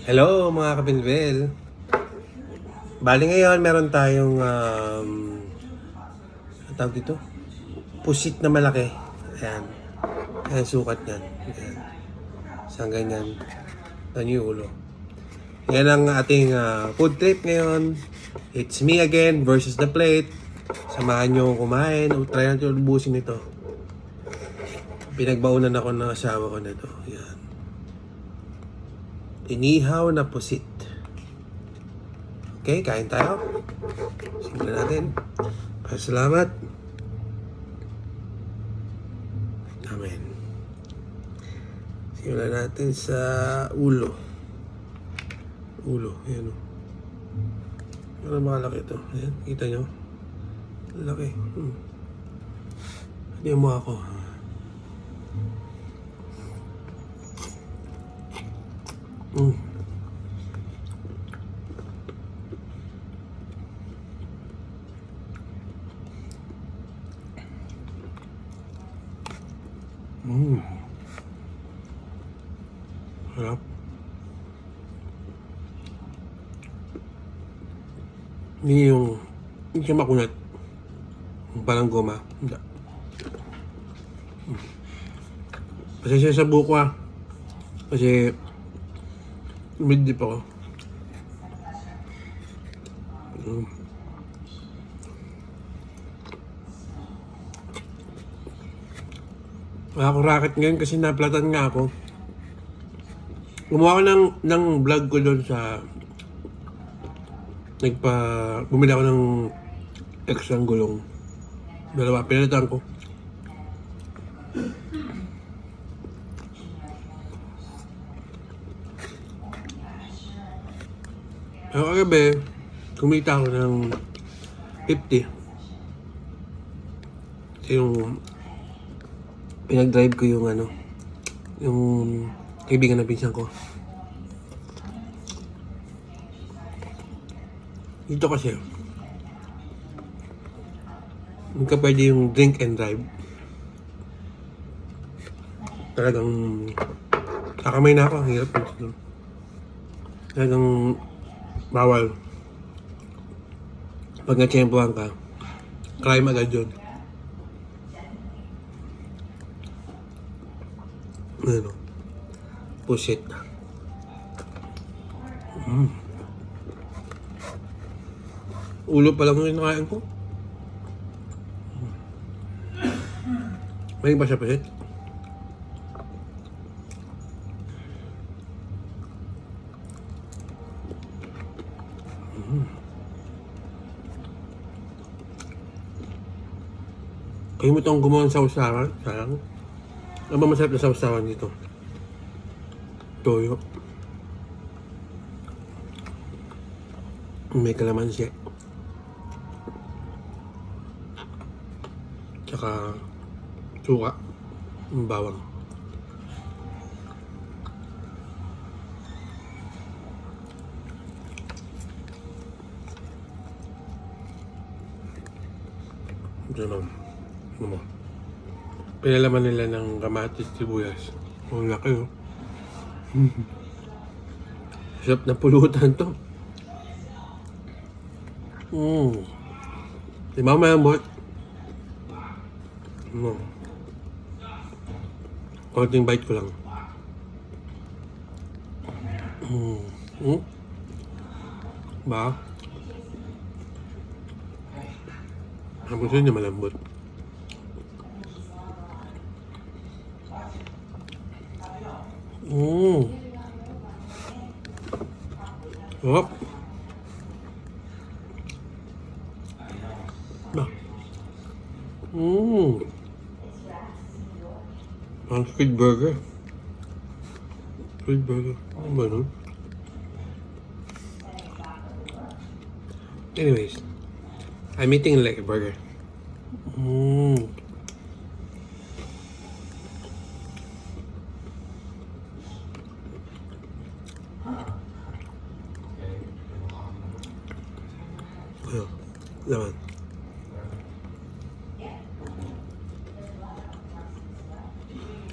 Hello mga kapinvel. Bali ngayon meron tayong ang tawag dito? Pusit na malaki. Ayan. Ayan sukat niyan. Ayan. Isang ganyan. Ito yung ulo. Yan ang ating food trip ngayon. It's me again versus the plate. Samahan nyo kumain. Try natin ubusin ito. Pinagbaunan ako ng asawa ko nito. Ayan. Inihaw na pusit. Okay, kain tayo. Simulan natin. Salamat. Amen. Simulan natin sa ulo. Ulo, ayan o. Ano malaki ito? Ayan, kita nyo? Laki. Hindi mo ako. Harap. Hindi siya makunat. Parang goma. Hindi. Pasensya sa buko kasi mid-dip ako. Wala akong racket ngayon kasi naplatan nga ako. Gumawa ko ng vlog ko doon sa bumili ako ng extra gulong. Dalawa, pinalitan ko. Pero kagabi, kumita ako ng 50. Kasi yung pinag-drive ko yung yung kaibigan na pinsan ko. Dito kasi, hindi ka pwede yung drink and drive. Talagang kakamay na ako, ang hirap. Talagang bawal. Pag natsyempohan ka, crime agad yun. Ano? Pusit. Ulo pa lang yung nakain ko. May ba siya pusit? Kayo mo itong gumawa ng sausawan, sayang. Ano ba masarap na sausawan dito? Toyo. May kalamansi. Tsaka suka. Bawang. Ano mo? Pinalaman nila ng kamatis, sibuyas. Ang laki oh. Sarap na pulutan to. Di ba mayambot? Konting bite ko lang. Ba? Ang gusto niya malambot. Hop. Ba? Ang squid burger. Squid burger. Ano ba nun? Anyways, I'm eating like a burger. Naman.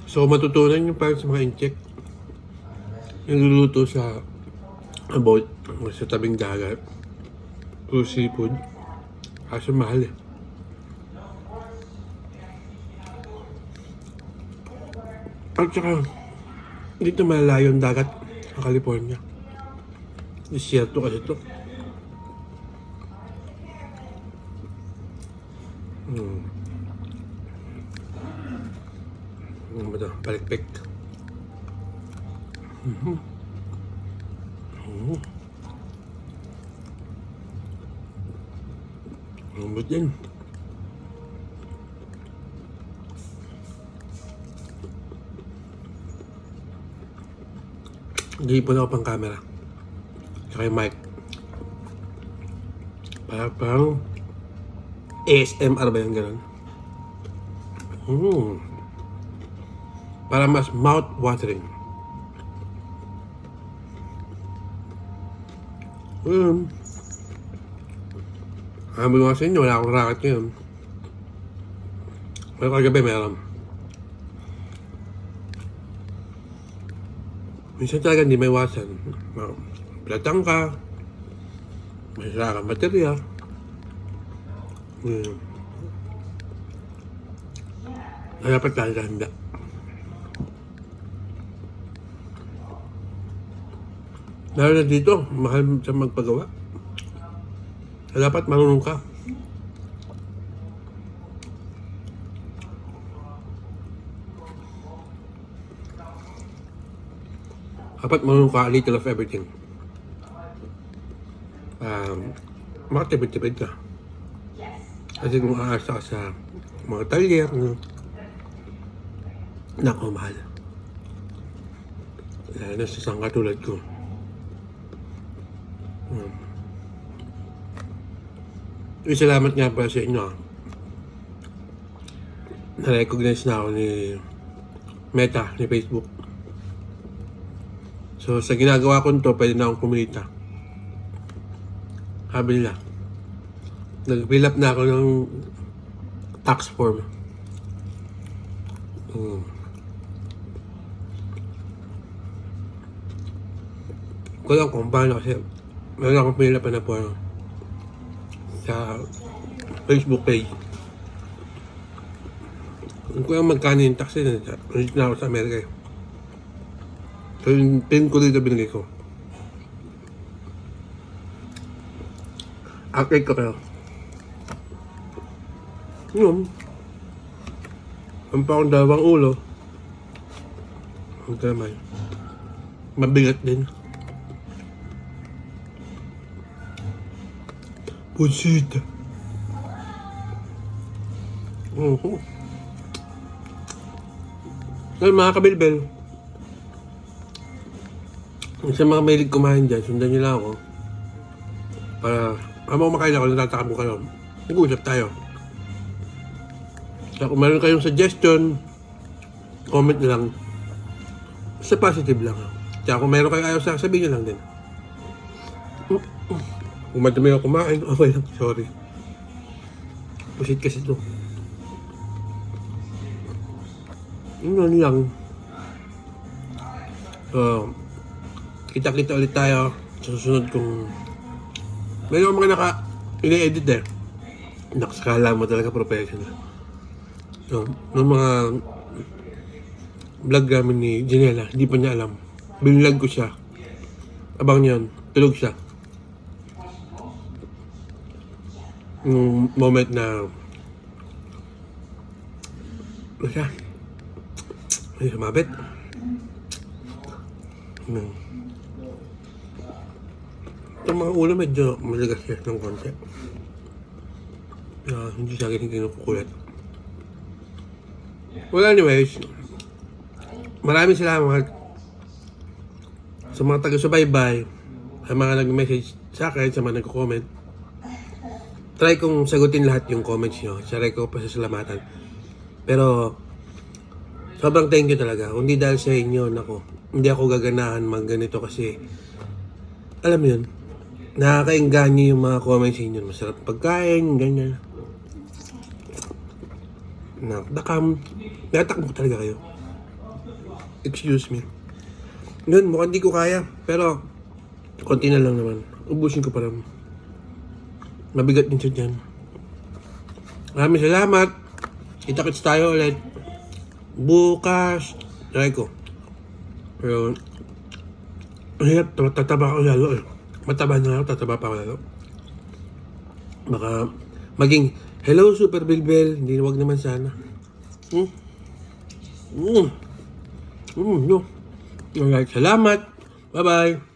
So matutunan yung parang sa mga incheck yung luluto sa about sa tabing dagat. Puro seafood. Kaso mahal eh. At saka, dito malalayo ang dagat sa California. Desierto kasi ito. Ano ba ito? Palikpik. Lambot yan. Nag-iipon ako pang camera. Tsaka yung mic. Parang ASMR ba yung gano'n? Para mas mouth-watering. Sabi ko nga sa inyo, wala akong racket ngayon. Pero kagabi meron. Minsan talaga hindi may iwasan. Platang ka. May sira kang baterya. Dapat talaga handa. Lalo na dito, mahal sa magpagawa. Dapat marunong ka. Dapat marunong ka a little of everything. Makatipid-tipid ka. Kasi kung aasa ka sa mga talyer, nako, mahal. Lalo na sa isang katulad ko. Salamat nga pala sa inyo. Na-recognize na ako ni Meta, ni Facebook. So, sa ginagawa ko nito, pwede na akong kumita. Sabi nila, nag-fill up na ako ng tax form. Ko lang kung paano kasi meron akong fill up na po sa Facebook page. Kung ko lang magkano yung tax na ako sa Amerika. So yung pin ko dito binigay ko. Update ko kayo. Yun. Ang pa akong dalawang ulo. Ang tamay. Mabigat din. Pusit. Ngayon mga kabilbel, sa mga mahilig kumain dyan, sundan nyo lang ako. Para habang kumakain ako, natatakam ko kayo. Nag-uusap tayo. So kung meron kayong suggestion, comment lang. Basta positive lang. Kaya kung meron kayong ayaw sa sabihin nyo lang din. Kung madami ako kumain, okay lang. Sorry. Pusit kasi ito. Yun lang. So, kita-kita ulit tayo sa susunod kung meron mga ini-edit eh. Nakasakala mo talaga professional. So, nung mga vlog namin ni Janela, hindi pa niya alam. Binlag ko siya. Abang niyan, tulog siya. Nung moment na ano siya? Ay, sumabit. Itong mga ulo medyo malagas siya ng konti. Hindi siya ganyan kinukukulat. Well, anyways, maraming salamat sa mga taga-subaybay, sa mga nag-message sa akin, sa mga nag-comment. Try kong sagutin lahat yung comments nyo. Try ko pa sasalamatan. Pero, sobrang thank you talaga. Hindi dahil sa inyo, nako, hindi ako gaganahan mag-ganito kasi, alam mo yun, nakakainganyo yung mga comments inyo. Masarap pagkain, ganyan. Natakbo talaga kayo. Excuse me. Yun, mukhang di ko kaya. Pero, Konti na lang naman. Ubusin ko pa lang. Mabigat din siya dyan. Maraming salamat. Kita-kits tayo ulit. Bukas. Try ko. Pero, hirap. Tataba ako lalo eh. Mataba na ako. Tataba pa ako lalo. Baka maging, hello Super Bilbel. Hindi, wag naman sana. No. Alright, salamat. Bye-bye.